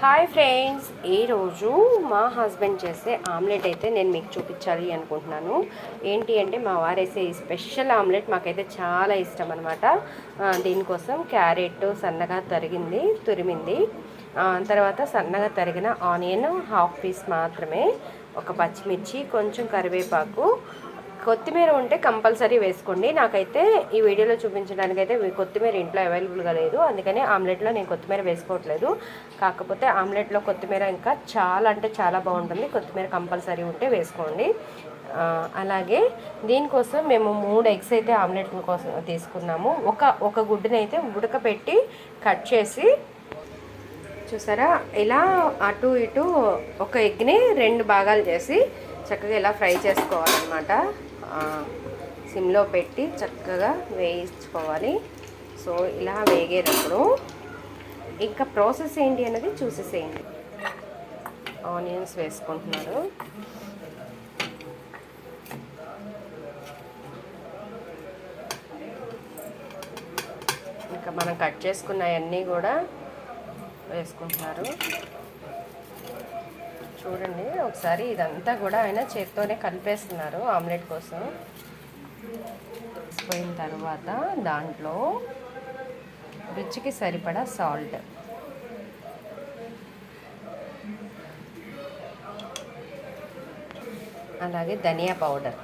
Hi friends, ఈరోజు మా husband చేసే ఆమ్లెట్ అయితే నేను మీకు చూపించాలి అనుకుంటున్నాను. ఏంటి అంటే మా వారేసే ఈ స్పెషల్ ఆమ్లెట్ మాకైతే చాలా ఇష్టం అనమాట. దీనికోసం క్యారెట్ సన్నగా తురిమింది, తర్వాత సన్నగా తరిగిన ఆనియన్ హాఫ్ పీస్ మాత్రమే, ఒక పచ్చిమిర్చి, కొంచెం కరివేపాకు, కొత్తిమీర ఉంటే కంపల్సరీ వేసుకోండి. నాకైతే ఈ వీడియోలో చూపించడానికైతే కొత్తిమీర ఇంట్లో అవైలబుల్గా లేదు, అందుకని ఆమ్లెట్లో నేను కొత్తిమీర వేసుకోవట్లేదు. కాకపోతే ఆమ్లెట్లో కొత్తిమీర ఇంకా చాలా అంటే చాలా బాగుంటుంది. కొత్తిమీర కంపల్సరీ ఉంటే వేసుకోండి. అలాగే దీనికోసం మేము 3 ఎగ్స్ అయితే ఆమ్లెట్ కోసం తీసుకున్నాము. ఒక గుడ్డుని అయితే ఉడకపెట్టి కట్ చేసి, చూసారా, ఇలా అటు ఇటు ఒక ఎగ్ని 2 భాగాలు చేసి చక్కగా ఇలా ఫ్రై చేసుకోవాలన్నమాట. సిమ్లో పెట్టి చక్కగా వేయించుకోవాలి. సో ఇలా వేగేటప్పుడు ఇంకా ప్రాసెస్ ఏంటి అనేది చూసేసేయండి. ఆనియన్స్ వేసుకుంటున్నారు. ఇంకా మనం కట్ చేసుకున్నవన్నీ కూడా వేసుకుంటున్నారు. చూడండి ఒకసారి, ఇదంతా కూడా ఆయన చేత్తోనే కలిపేస్తున్నారు ఆమ్లెట్ కోసం. వేసిపోయిన తర్వాత దాంట్లో రుచికి సరిపడా సాల్ట్, అలాగే ధనియా పౌడర్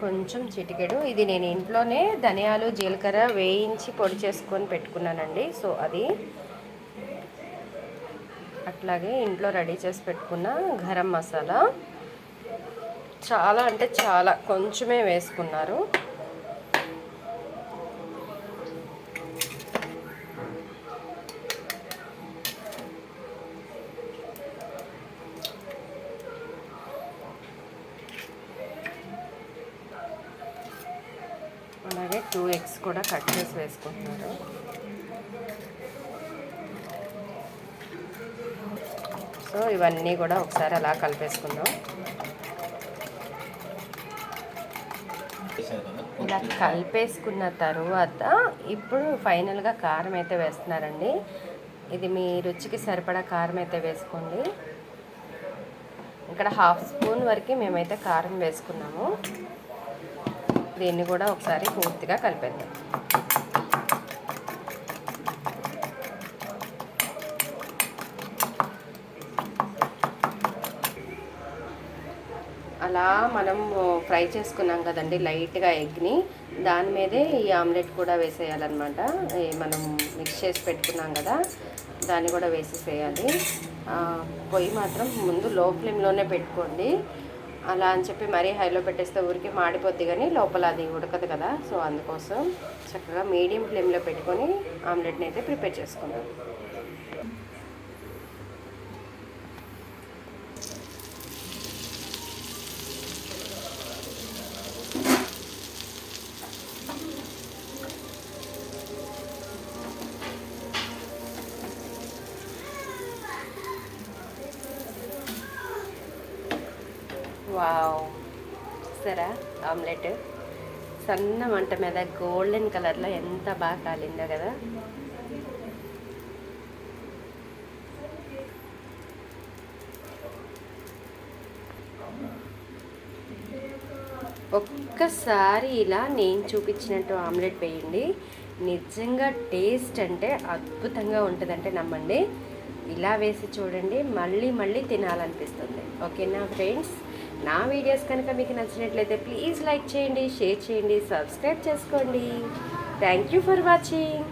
కొంచెం చిటికెడు. ఇది నేను ఇంట్లోనే ధనియాలు జీలకర్ర వేయించి పొడి చేసుకొని పెట్టుకున్నానండి. సో అది, అట్లాగే ఇంట్లో రెడీ చేసి పెట్టుకున్న గరం మసాలా చాలా అంటే చాలా కొంచెమే వేసుకున్నారు. అలాగే 2 ఎగ్స్ కూడా కట్ చేసి వేసుకుంటున్నారు. సో ఇవన్నీ కూడా ఒకసారి అలా కలిపేసుకుందాం. ఇలా కలిపేసుకున్న తర్వాత ఇప్పుడు ఫైనల్గా కారం అయితే వేస్తున్నారండి. ఇది మీ రుచికి సరిపడా కారం అయితే వేసుకోండి. ఇక్కడ 1/2 స్పూన్ వరకు మేమైతే కారం వేసుకున్నాము. దీన్ని కూడా ఒకసారి పూర్తిగా కలిపేద్దాం. అలా మనం ఫ్రై చేసుకున్నాం కదండి లైట్గా ఎగ్ని, దాని మీదే ఈ ఆమ్లెట్ కూడా వేసేయాలన్నమాట. మనం మిక్స్ చేసి పెట్టుకున్నాం కదా, దాన్ని కూడా వేసేసేయాలి. పొయ్యి మాత్రం ముందు లో ఫ్లేమ్లోనే పెట్టుకోండి. అలా అని చెప్పి మరీ హైలో పెట్టేస్తే ఊరికి మాడిపోద్ది, కానీ లోపల అది ఉడకదు కదా. సో అందుకోసం చక్కగా మీడియం ఫ్లేమ్లో పెట్టుకొని ఆమ్లెట్ని అయితే ప్రిపేర్ చేసుకుందాం. వావ్, సరే ఆమ్లెట్ సన్న మంట మీద గోల్డెన్ కలర్లో ఎంత బాగా కాలిందో కదా. ఒక్కసారి ఇలా నేను చూపించినట్టు ఆమ్లెట్ వేయండి, నిజంగా టేస్ట్ అంటే అద్భుతంగా ఉంటుందంటే నమ్మండి. ఇలా వేసి చూడండి, మళ్ళీ మళ్ళీ తినాలనిపిస్తుంది. ఓకేనా ఫ్రెండ్స్, నా వీడియోస్ కనుక మీకు నచ్చినట్లయితే ప్లీజ్ లైక్ చేయండి, షేర్ చేయండి, సబ్స్క్రైబ్ చేసుకోండి. Thank you for watching.